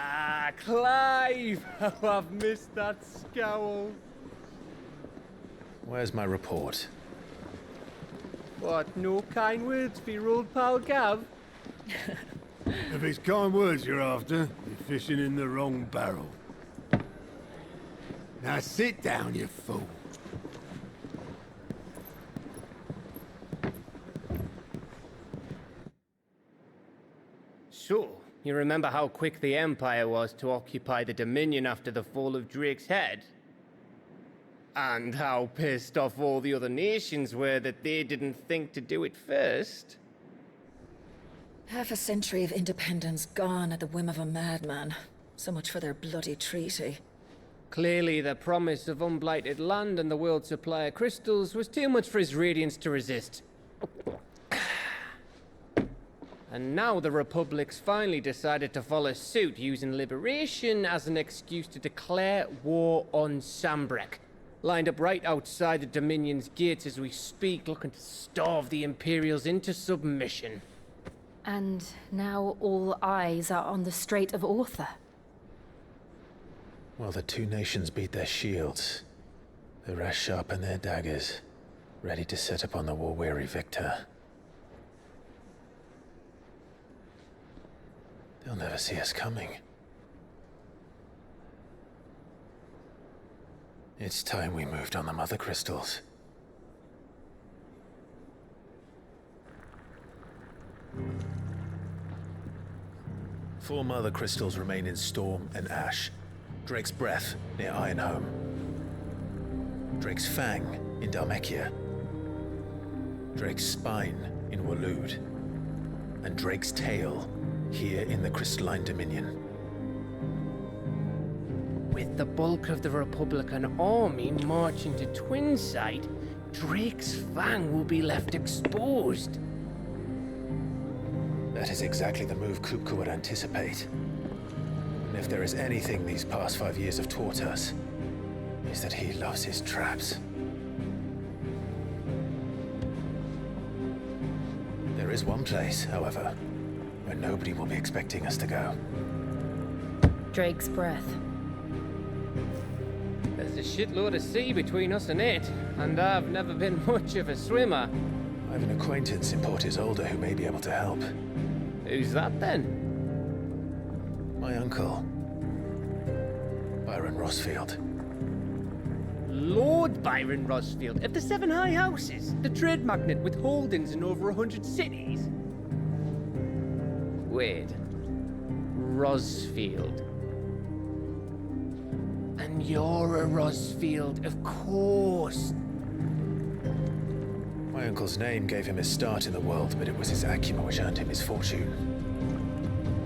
Ah, Clive! How I've missed that scowl. Where's my report? What, no kind words for your old pal Gav? If it's kind words you're after, you're fishing in the wrong barrel. Now sit down, you fool. So, you remember how quick the Empire was to occupy the Dominion after the fall of Drake's head? And how pissed off all the other nations were that they didn't think to do it first? Half a century of independence gone at the whim of a madman. So much for their bloody treaty. Clearly, the promise of unblighted land and the world's supply of crystals was too much for his radiance to resist. And now the Republic's finally decided to follow suit, using liberation as an excuse to declare war on Sambrek. Lined up right outside the Dominion's gates as we speak, looking to starve the Imperials into submission. And now all eyes are on the Strait of Author. Well, the two nations beat their shields. The rest sharpen their daggers, ready to set upon the war-weary victor. They'll never see us coming. It's time we moved on the mother crystals. Four mother crystals remain in Storm and Ash. Drake's Breath near Ironhome. Drake's Fang in Dhalmekia. Drake's Spine in Waloed. And Drake's Tail here in the Crystalline Dominion. With the bulk of the Republican army marching to Twinside, Drake's Fang will be left exposed. That is exactly the move Kupka would anticipate. And if there is anything these past 5 years have taught us, is that he loves his traps. There is one place, however, where nobody will be expecting us to go. Drake's Breath. There's a shitload of sea between us and it, and I've never been much of a swimmer. I have an acquaintance in Port Isolde who may be able to help. Who's that then? My uncle, Byron Rosfield. Lord Byron Rosfield of the Seven High Houses, the trade magnate with holdings in over 100 cities. Wait, Rosfield. And you're a Rosfield, of course. My uncle's name gave him his start in the world, but it was his acumen which earned him his fortune,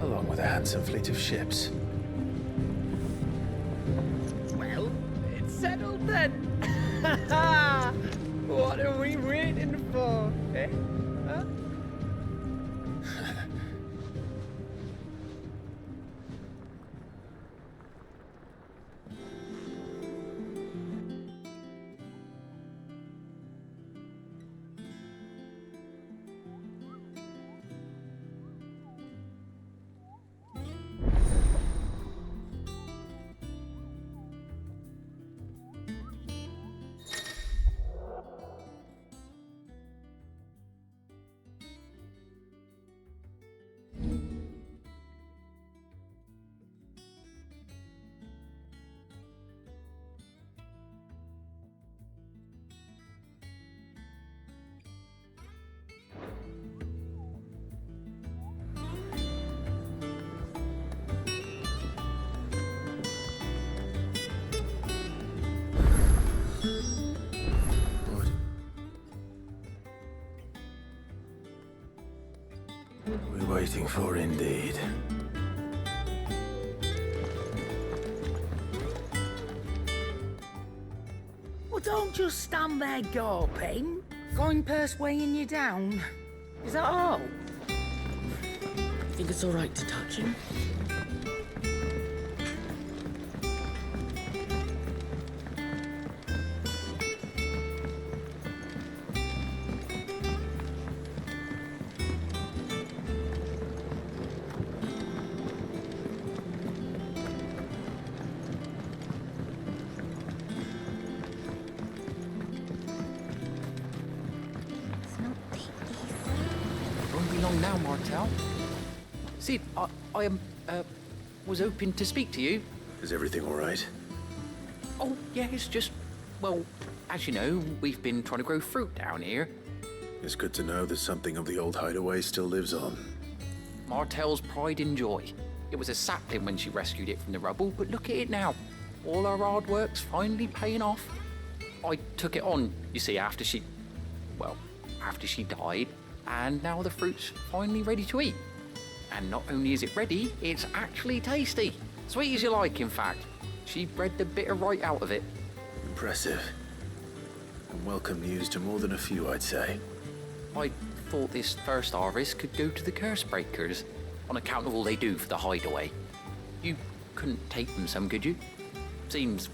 along with a handsome fleet of ships. Well, it's settled then. What are we waiting for, eh? Huh? We're waiting for indeed. Well, don't just stand there gawping. Going persuading you down. Is that all? Think it's all right to touch him? now, Martel. Sid, I was hoping to speak to you. Is everything all right? Oh, yeah, it's just, well, as you know, we've been trying to grow fruit down here. It's good to know that something of the old hideaway still lives on. Martel's pride and joy. It was a sapling when she rescued it from the rubble, but look at it now. All our hard work's finally paying off. I took it on, you see, after she died, and now the fruit's finally ready to eat. And not only is it ready, it's actually tasty. Sweet as you like, in fact. She bred the bitter right out of it. Impressive. And welcome news to more than a few, I'd say. I thought this first harvest could go to the curse breakers, on account of all they do for the hideaway. You couldn't take them some, could you? Seems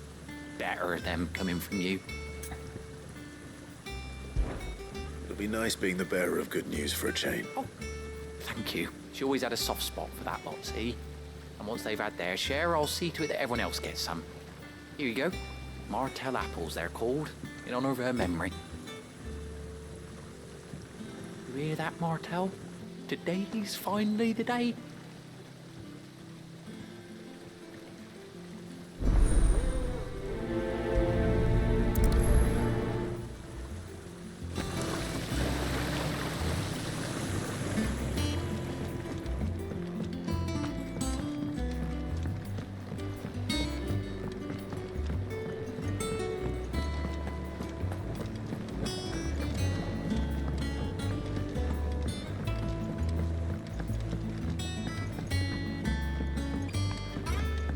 better them coming from you. It'll be nice being the bearer of good news for a change. Oh, thank you. She always had a soft spot for that lot, see? And once they've had their share, I'll see to it that everyone else gets some. Here you go. Martel apples, they're called, in honor of her memory. You hear that, Martel? Today's finally the day.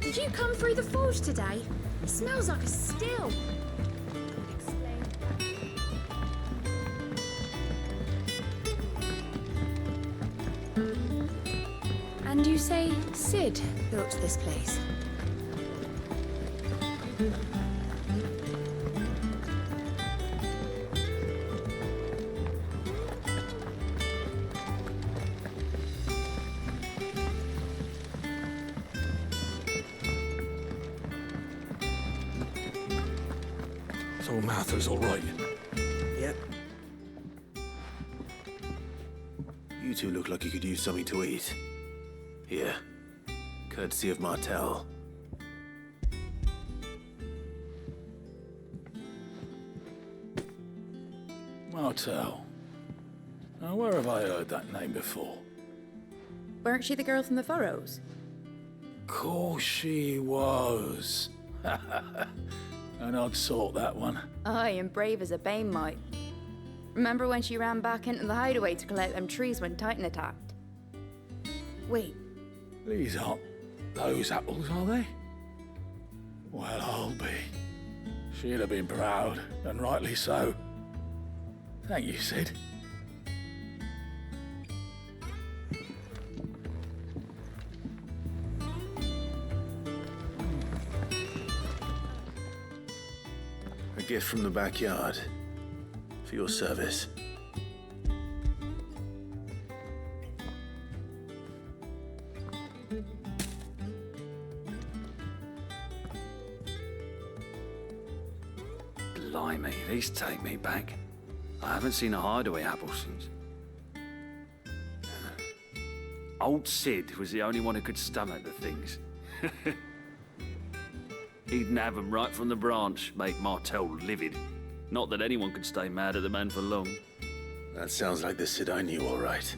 Did you come through the forge today? It smells like a still. And you say Sid built this place? So Martha's all right. Yep. You two look like you could use something to eat. Here. Courtesy of Martel. Martel. Now, where have I heard that name before? Weren't she the girl from the Furrows? Course she was. And I'd sort that one. Aye, and brave as a bane might. Remember when she ran back into the hideaway to collect them trees when Titan attacked? Wait, These aren't those apples, are they? Well, I'll be. She'd have been proud, and rightly so. Thank you, Sid. A gift from the backyard. For your service. Blimey, these take me back. I haven't seen a hideaway apple since. Old Sid was the only one who could stomach the things. He'd nab 'em right from the branch, make Martel livid. Not that anyone could stay mad at the man for long. That sounds like the Sid I knew, all right.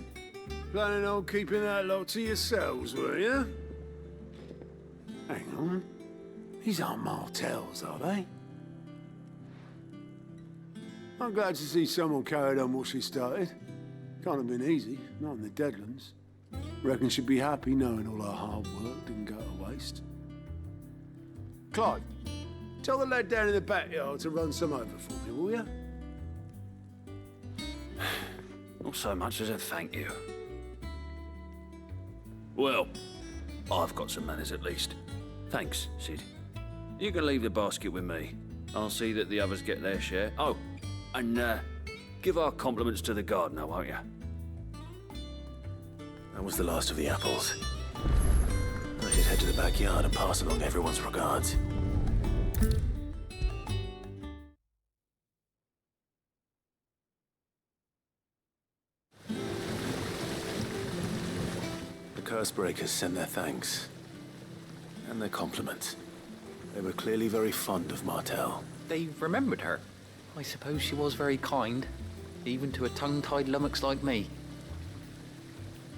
Planning on keeping that lot to yourselves, were you? Hang on. These aren't Martels, are they? I'm glad to see someone carried on what she started. Can't have been easy, not in the Deadlands. Reckon she'd be happy knowing all her hard work didn't go to waste. Clive, tell the lad down in the backyard to run some over for me, will you? Not so much as a thank you. Well, I've got some manners at least. Thanks, Sid. You can leave the basket with me. I'll see that the others get their share. Oh, and give our compliments to the gardener, won't you? That was the last of the apples. I should head to the backyard and pass along everyone's regards. Cursebreakers sent their thanks. And their compliments. They were clearly very fond of Martel. They remembered her. I suppose she was very kind, even to a tongue-tied lummox like me.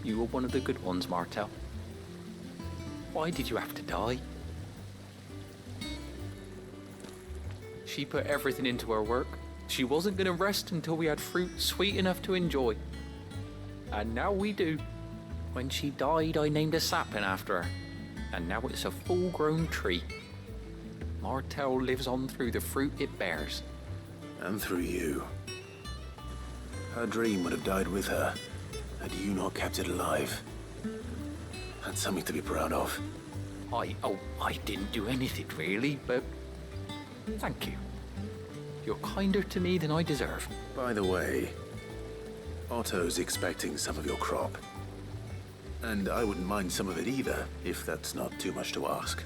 You were one of the good ones, Martel. Why did you have to die? She put everything into her work. She wasn't going to rest until we had fruit sweet enough to enjoy. And now we do. When she died, I named a sapling after her. And now it's a full-grown tree. Martel lives on through the fruit it bears. And through you. Her dream would have died with her, had you not kept it alive. That's something to be proud of. I didn't do anything really, but thank you. You're kinder to me than I deserve. By the way, Otto's expecting some of your crop. And I wouldn't mind some of it either, if that's not too much to ask.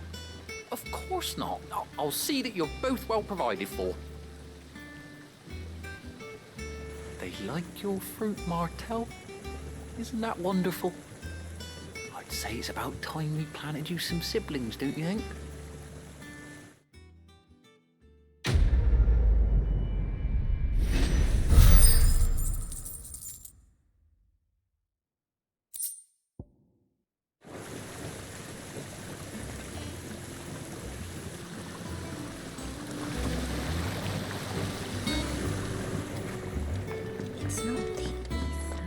Of course not. I'll see that you're both well provided for. They like your fruit, Martel. Isn't that wonderful? I'd say it's about time we planted you some siblings, don't you think? It's not the ether.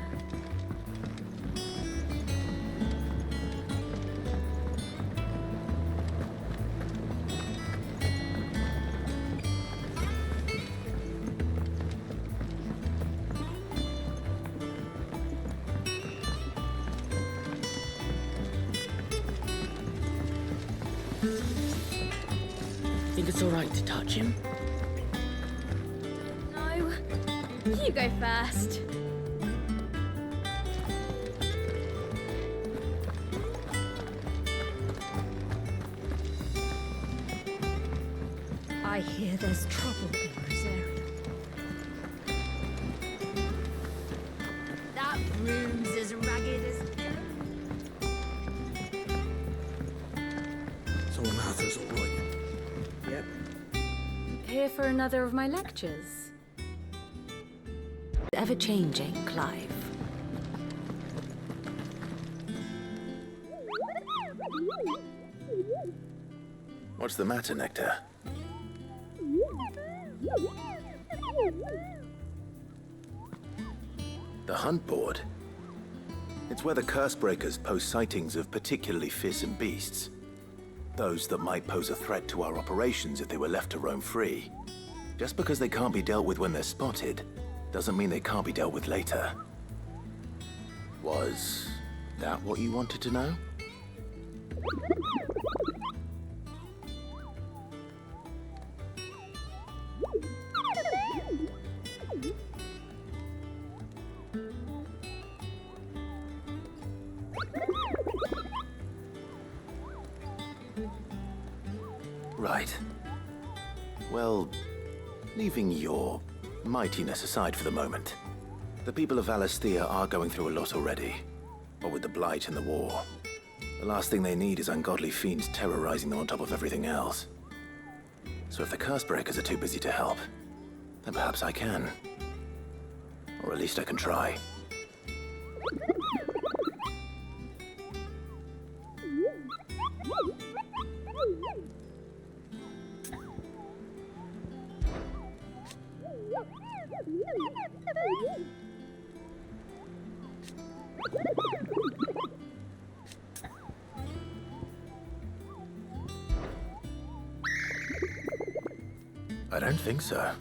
Think it's alright to touch him? No. You go first. I hear there's trouble in Rosaria. That room's as ragged as... So Martha's all right. Yep. Here for another of my lectures. Ever-changing, Clive. What's the matter, Nectar? The hunt board? It's where the Cursebreakers post sightings of particularly fearsome beasts. Those that might pose a threat to our operations if they were left to roam free. Just because they can't be dealt with when they're spotted, doesn't mean they can't be dealt with later. Was that what you wanted to know? Right. Well, leaving your mightiness aside for the moment, the people of Valisthea are going through a lot already. What with the Blight and the war. The last thing they need is ungodly fiends terrorizing them on top of everything else. So if the Cursebreakers are too busy to help, then perhaps I can. Or at least I can try. I don't think so.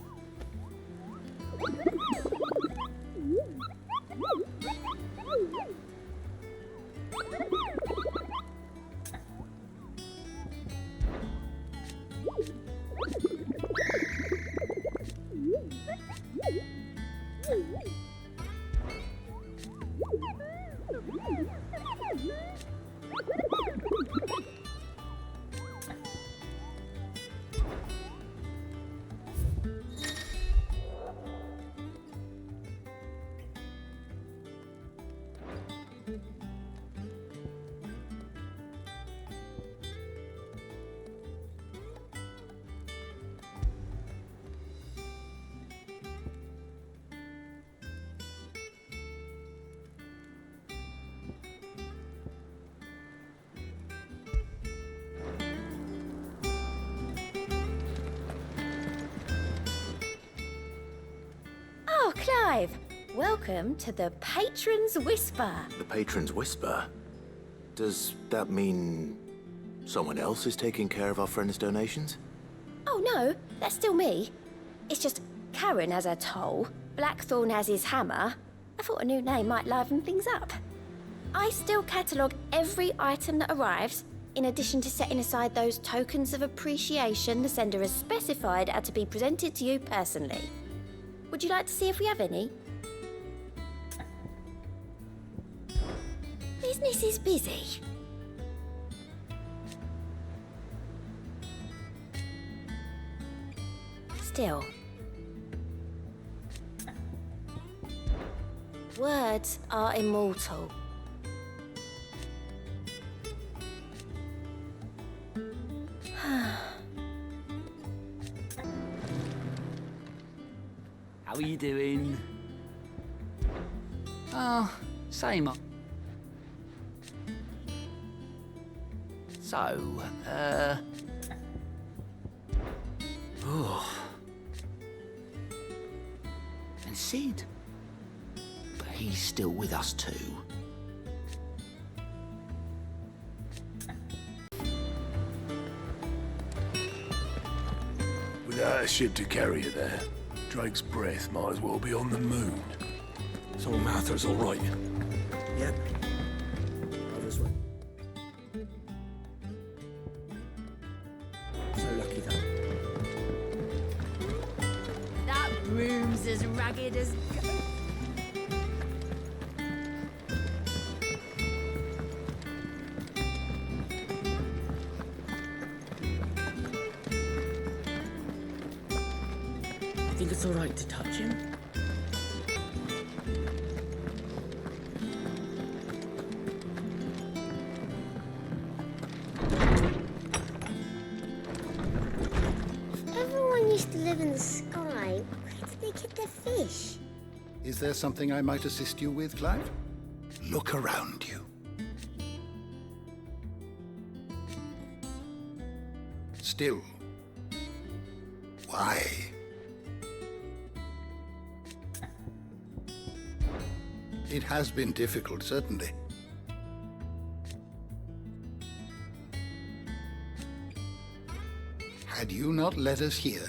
Clive. Welcome to the Patron's Whisper. The Patron's Whisper? Does that mean someone else is taking care of our friend's donations? Oh no, that's still me. It's just Karen has her toll, Blackthorn has his hammer. I thought a new name might liven things up. I still catalogue every item that arrives, in addition to setting aside those tokens of appreciation the sender has specified are to be presented to you personally. Would you like to see if we have any? Business is busy. Still. Words are immortal. How are you doing? Oh, same. So, oh. And Sid? But he's still with us too. Without a ship to carry you there, Drake's breath might as well be on the moon. So Martha's all right. Yep. So lucky though. That room's as ragged as... I think it's all right to touch him. Everyone used to live in the sky. Where did they get their fish? Is there something I might assist you with, Clive? Look around you. Still. Why? It has been difficult, certainly. Had you not led us here,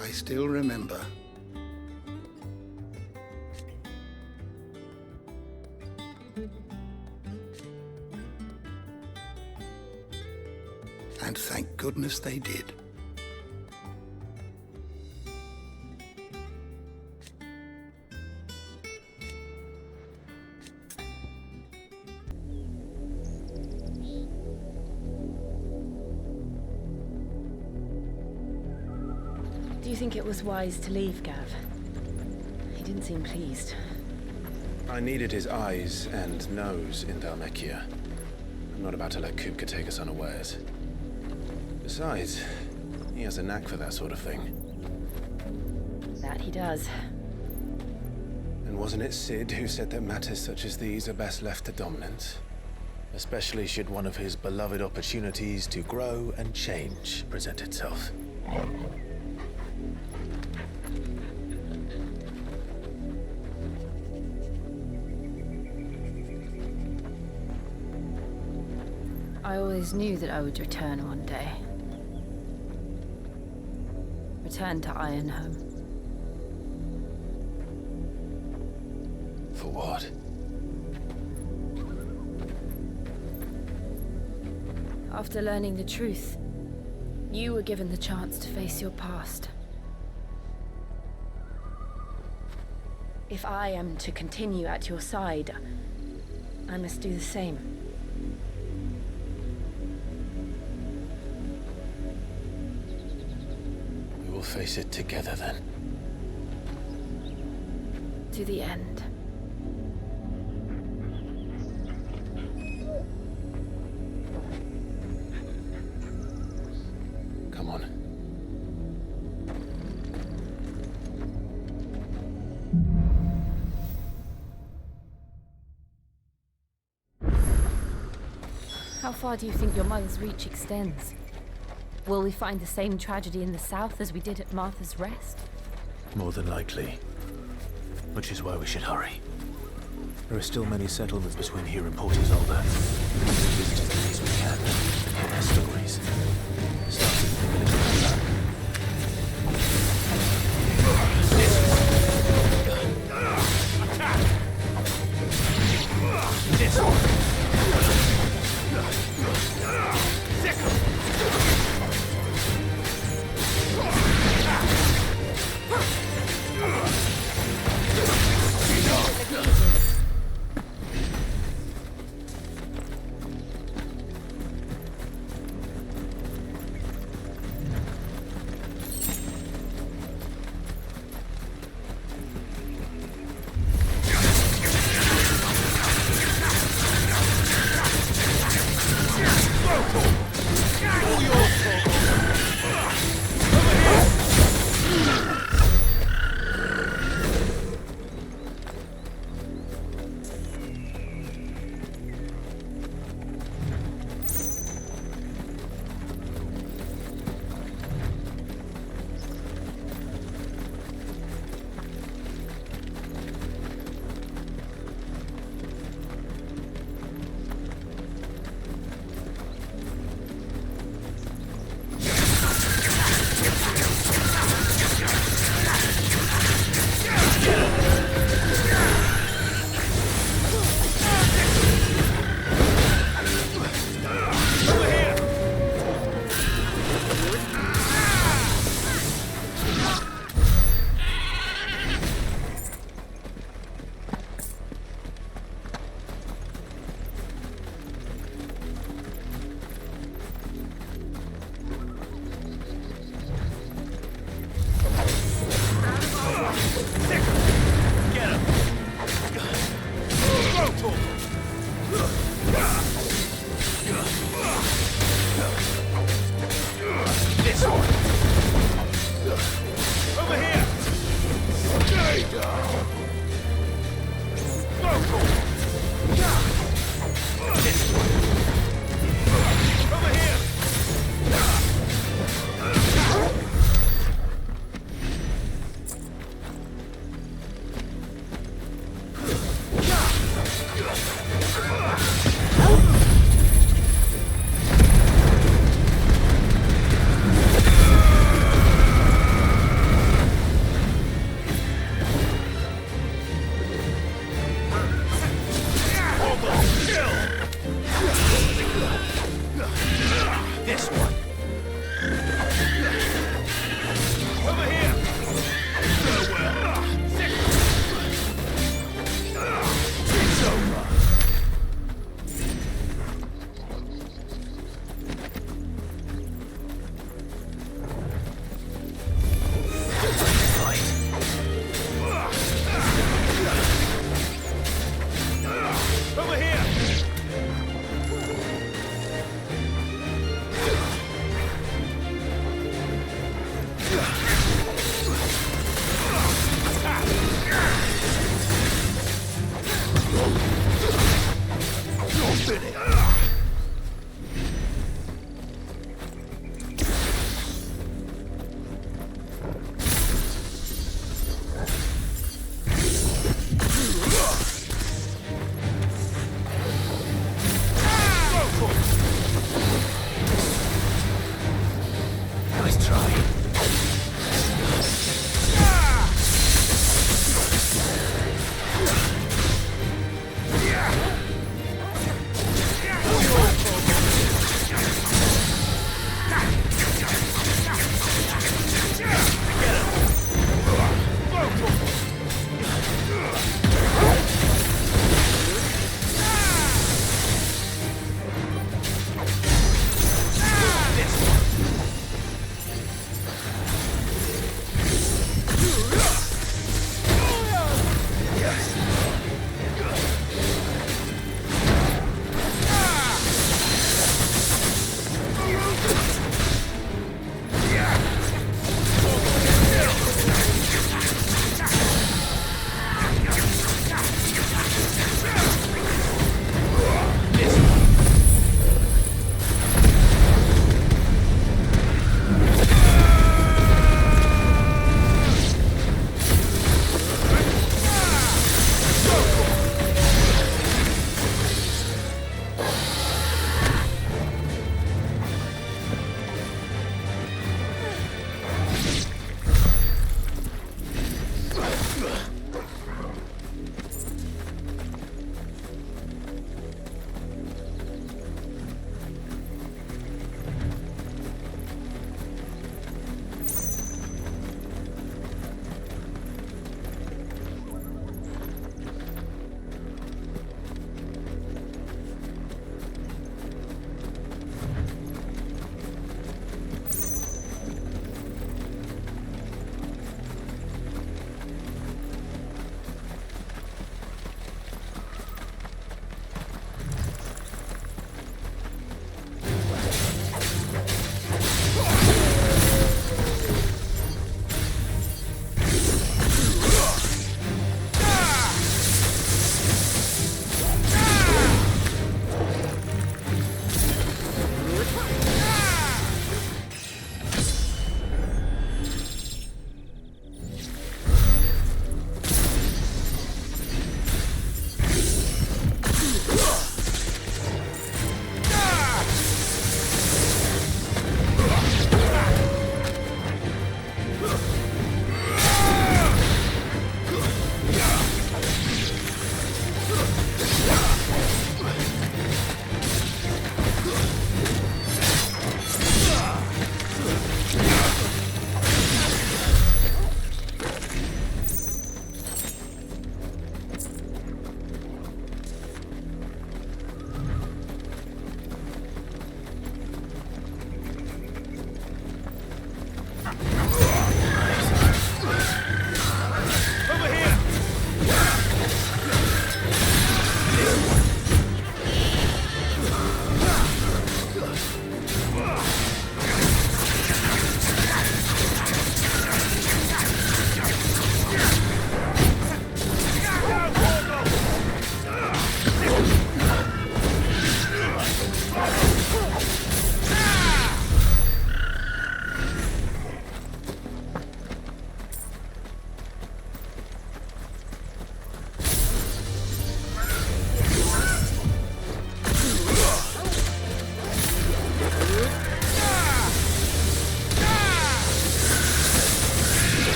I still remember. And thank goodness they did. Do you think it was wise to leave, Gav? He didn't seem pleased. I needed his eyes and nose in Dhalmekia. I'm not about to let Kupka take us unawares. Besides, he has a knack for that sort of thing. That he does. And wasn't it Sid who said that matters such as these are best left to dominance? Especially should one of his beloved opportunities to grow and change present itself. I always knew that I would return one day. Return to Ironhome. For what? After learning the truth, you were given the chance to face your past. If I am to continue at your side, I must do the same. We will face it together then. To the end. Come on. How far do you think your mother's reach extends? Will we find the same tragedy in the south as we did at Martha's Rest? More than likely. Which is why we should hurry. There are still many settlements between here and Port Isolde. Visit as many as we can, and hear their stories. Starting with the village of Hazan. This one!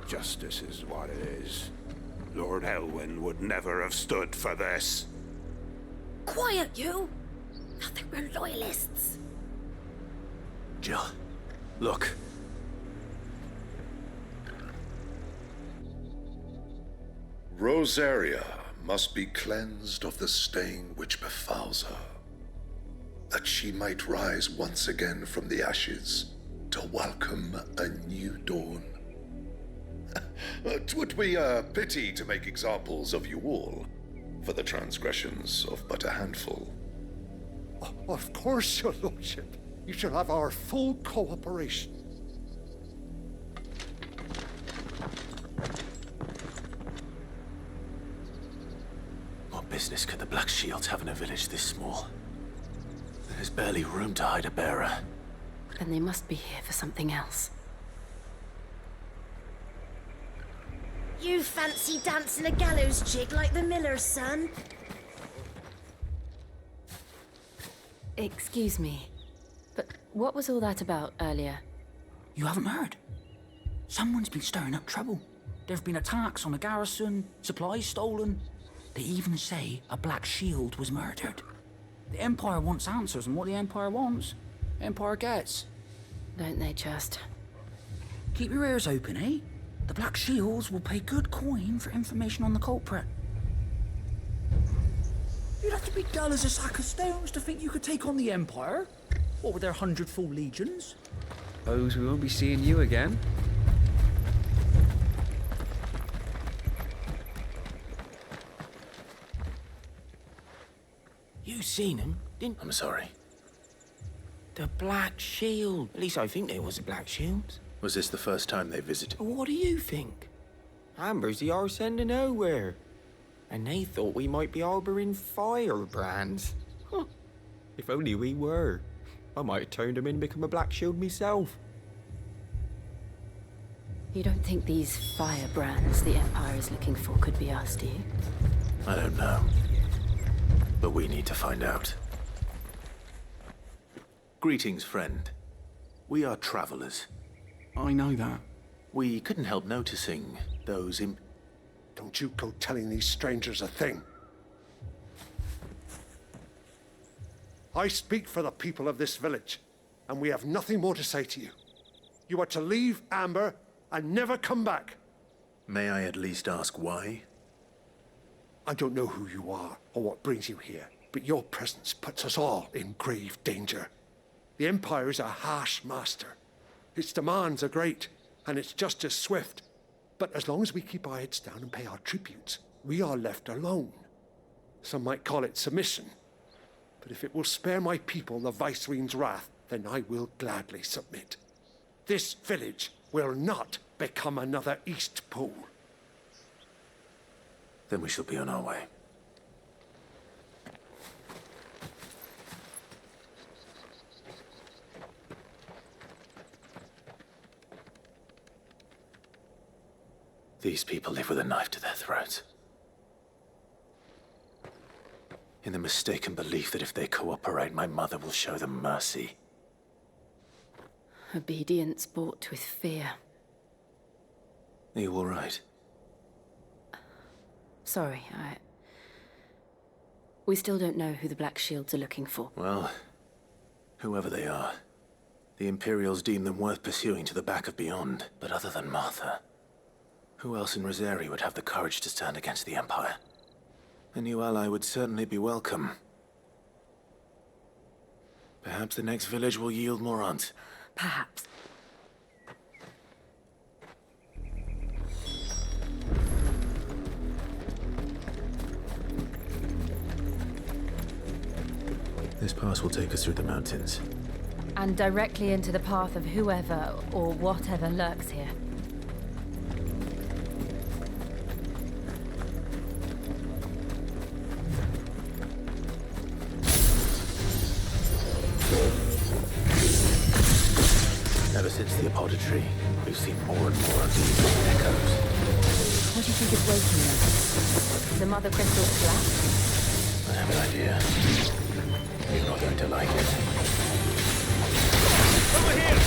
Justice is what it is. Lord Elwyn would never have stood for this. Quiet, you! I think we're loyalists. Jill, look. Rosaria must be cleansed of the stain which befouls her, that she might rise once again from the ashes to welcome a new dawn. 'Twould be a pity to make examples of you all, for the transgressions of but a handful. Of course, your lordship. You shall have our full cooperation. What business could the Black Shields have in a village this small? There's barely room to hide a bearer. Then they must be here for something else. You fancy dancing a gallows jig like the miller's son? Excuse me, but what was all that about earlier? You haven't heard? Someone's been stirring up trouble. There've been attacks on the garrison, supplies stolen. They even say a Black Shield was murdered. The Empire wants answers, and what the Empire wants, Empire gets. Don't they just? Keep your ears open, eh? The Black Shields will pay good coin for information on the culprit. You'd have to be dull as a sack of stones to think you could take on the Empire. What with their 100-full legions? Suppose we won't be seeing you again. You seen him, didn't I'm sorry. The Black Shield. At least I think there was a Black Shield. Was this the first time they visited? What do you think? Amber's the arse end of nowhere. And they thought we might be harbouring firebrands. Huh. If only we were. I might have turned them in and become a Black Shield myself. You don't think these firebrands the Empire is looking for could be us, do you? I don't know. But we need to find out. Greetings, friend. We are travelers. I know that. We couldn't help noticing those Don't you go telling these strangers a thing. I speak for the people of this village, and we have nothing more to say to you. You are to leave Amber and never come back. May I at least ask why? I don't know who you are or what brings you here, but your presence puts us all in grave danger. The Empire is a harsh master. Its demands are great, and its justice swift. But as long as we keep our heads down and pay our tributes, we are left alone. Some might call it submission. But if it will spare my people the Viceroy's wrath, then I will gladly submit. This village will not become another East Pool. Then we shall be on our way. These people live with a knife to their throats. In the mistaken belief that if they cooperate, my mother will show them mercy. Obedience bought with fear. Are you all right? Sorry, We still don't know who the Black Shields are looking for. Well, whoever they are, the Imperials deem them worth pursuing to the back of beyond. But other than Martha, who else in Rosaria would have the courage to stand against the Empire? A new ally would certainly be welcome. Perhaps the next village will yield more aunt. Perhaps. This pass will take us through the mountains. And directly into the path of whoever or whatever lurks here. Ever since the apothecary, we've seen more and more of these echoes. What do you think is waking them? The Mother Crystal's collapse? I have an idea. You're not going to like it. Over here!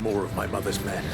More of my mother's men.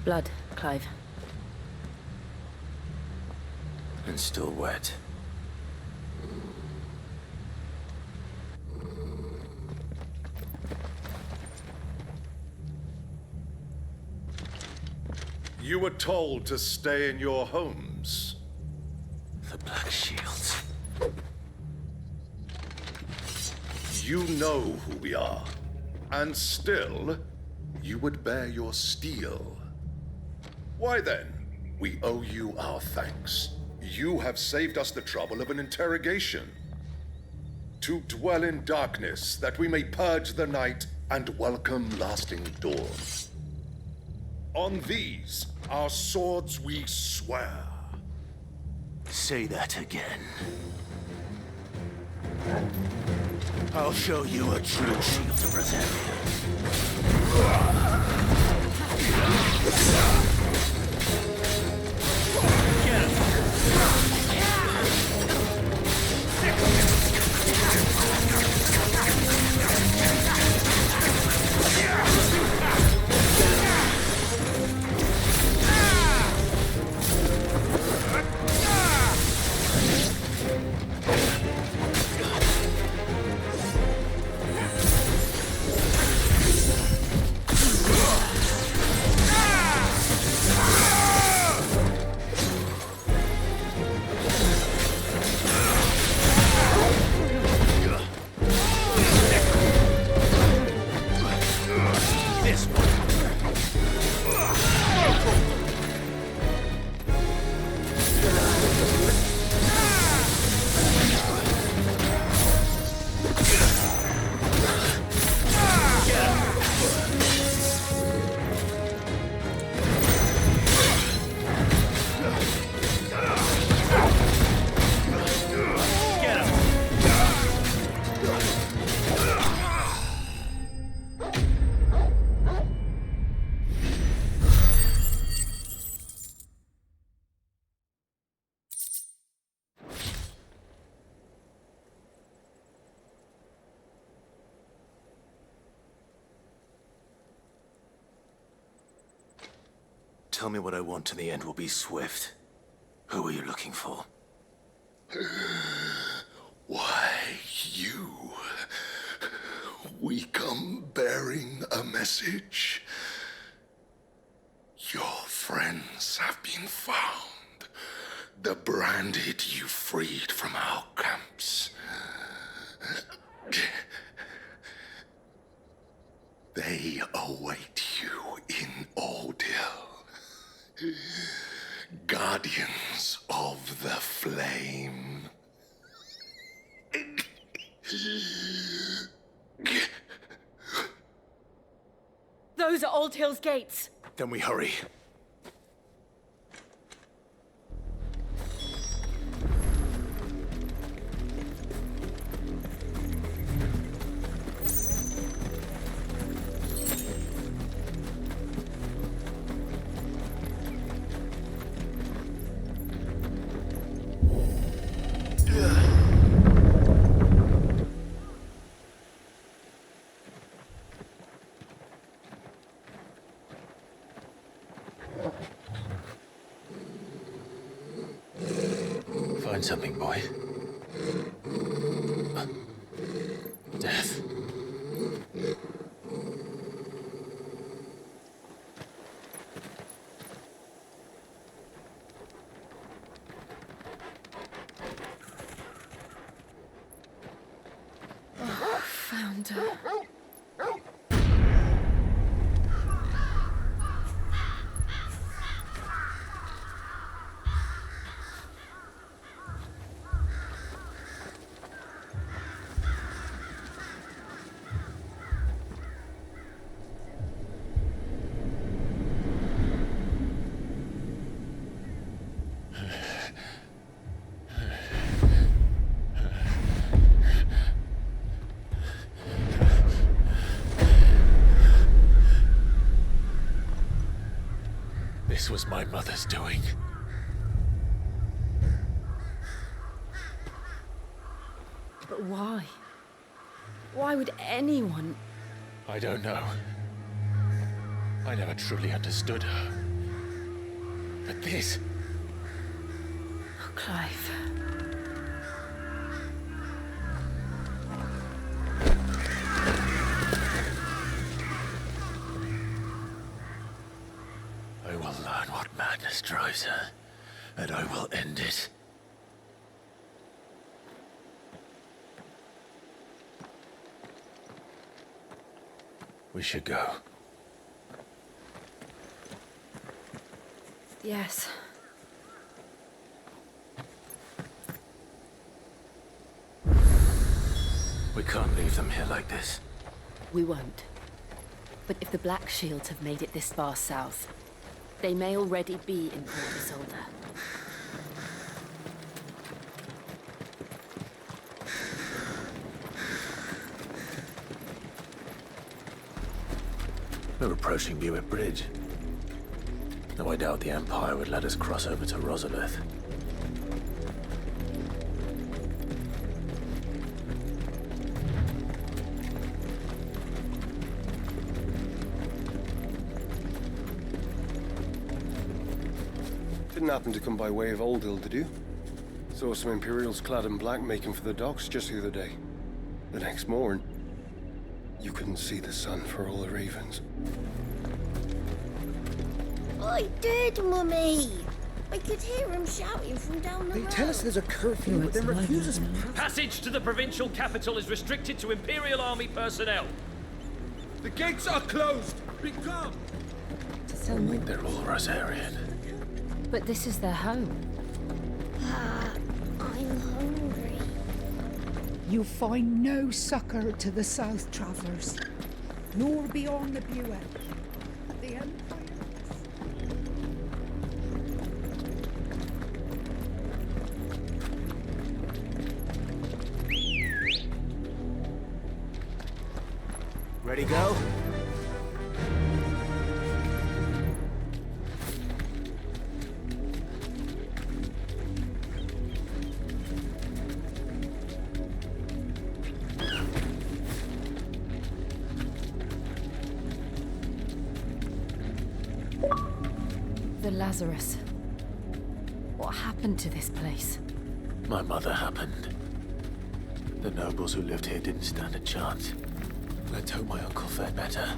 Blood, Clive. And still wet. You were told to stay in your homes. The Black Shields. You know who we are, and still, you would bear your steel. Why then, we owe you our thanks. You have saved us the trouble of an interrogation. To dwell in darkness, that we may purge the night and welcome lasting dawn. On these, our swords we swear. Say that again. I'll show you a true shield of Rosaria. Tell me what I want and the end will be swift. Who are you looking for? Why, you. We come bearing a message. Your friends have been found. The branded you freed from our camps. They await you in Odil. Guardians of the Flame. Those are Old Hill's gates. Then we hurry. Find something, boy. Death. Found her. This was my mother's doing. But why? Why would anyone? I don't know. I never truly understood her. But this... Oh, Clive. I will learn what madness drives her, and I will end it. We should go. Yes. We can't leave them here like this. We won't. But if the Black Shields have made it this far south, they may already be in Port Isolde. We're approaching Buick Bridge. Though I doubt the Empire would let us cross over to Rosalith. Didn't happen to come by way of Old Hill, did you? Saw some Imperials clad in black making for the docks just the other day. The next morn, you couldn't see the sun for all the ravens. I did, Mummy! I could hear him shouting from down the road. They tell us there's a curfew, but then refuse us. Passage to the provincial capital is restricted to Imperial Army personnel. The gates are closed! Become! I think they're all Rosarian. But this is their home. I'm hungry. You find no succor to the South Travellers, nor beyond the Buick. The Empire. Ready, go? The Lazarus. What happened to this place? My mother happened. The nobles who lived here didn't stand a chance. Let's hope my uncle fared better.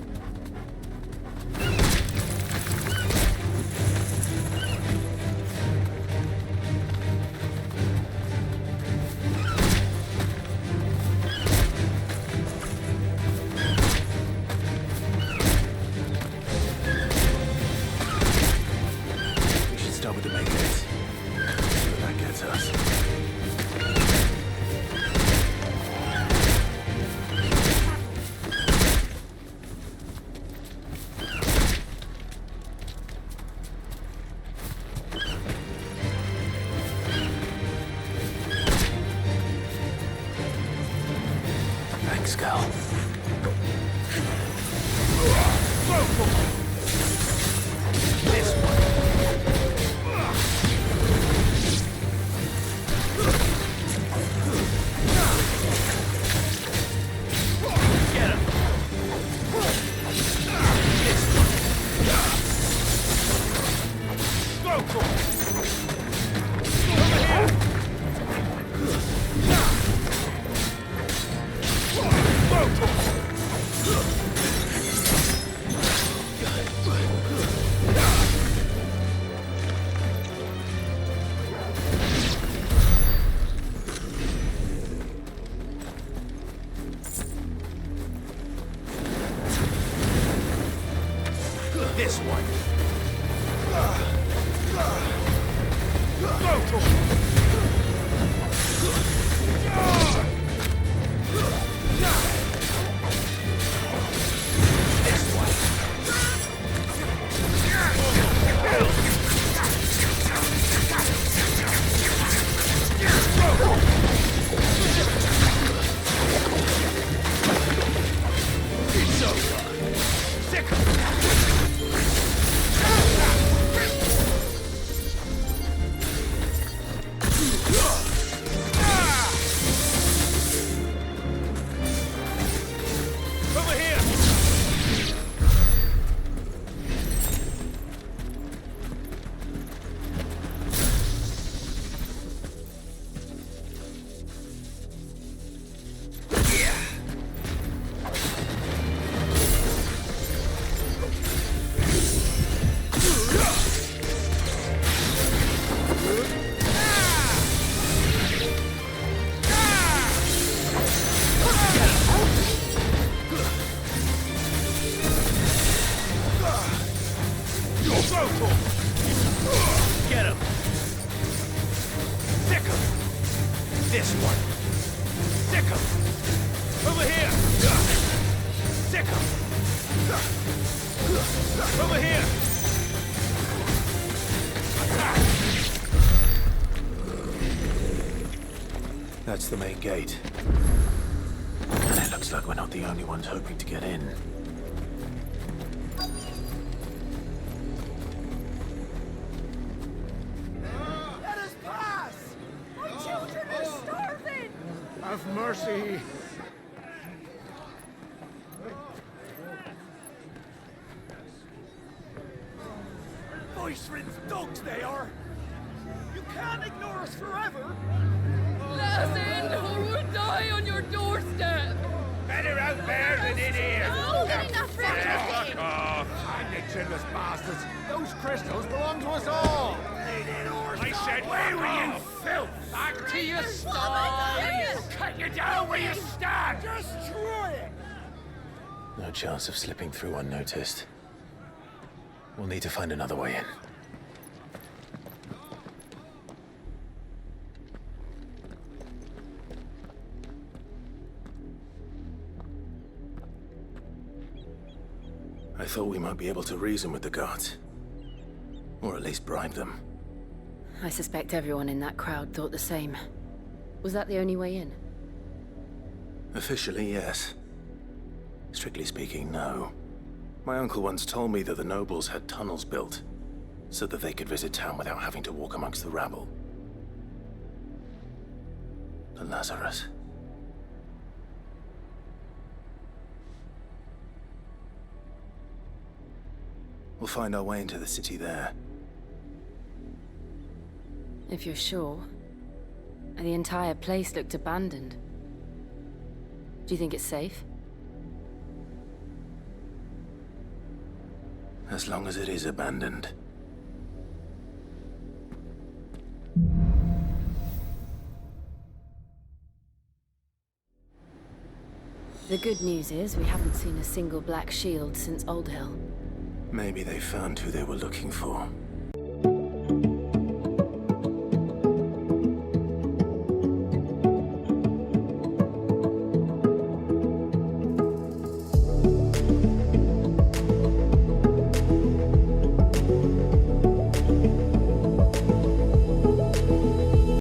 We should start with the main gates. See where that gets us. Thanks, Cal. This one. Get him. Go for it. Over here. This one. Go for it. It's over. Sick. Get him! Stick him! This one! Stick him! Over here! Stick him! Over here! That's the main gate. And it looks like we're not the only ones hoping to get in. Let us pass! My children are starving! Have mercy! Voice-ridden dogs they are! You can't ignore us forever! Let us in, or we'll die on your doorstep! Better out there than in here! Oh, good enough for Fuck off! Hang the chinless bastards! Those crystals belong to us all! I said, where were you, filth? Back to your stall! Cut you down where you stand! Just try it! No chance of slipping through unnoticed. We'll need to find another way in. I thought we might be able to reason with the guards. Or at least bribe them. I suspect everyone in that crowd thought the same. Was that the only way in? Officially, yes. Strictly speaking, no. My uncle once told me that the nobles had tunnels built, so that they could visit town without having to walk amongst the rabble. The Lazarus. We'll find our way into the city there. If you're sure. The entire place looked abandoned. Do you think it's safe? As long as it is abandoned. The good news is we haven't seen a single black shield since Old Hill. Maybe they found who they were looking for.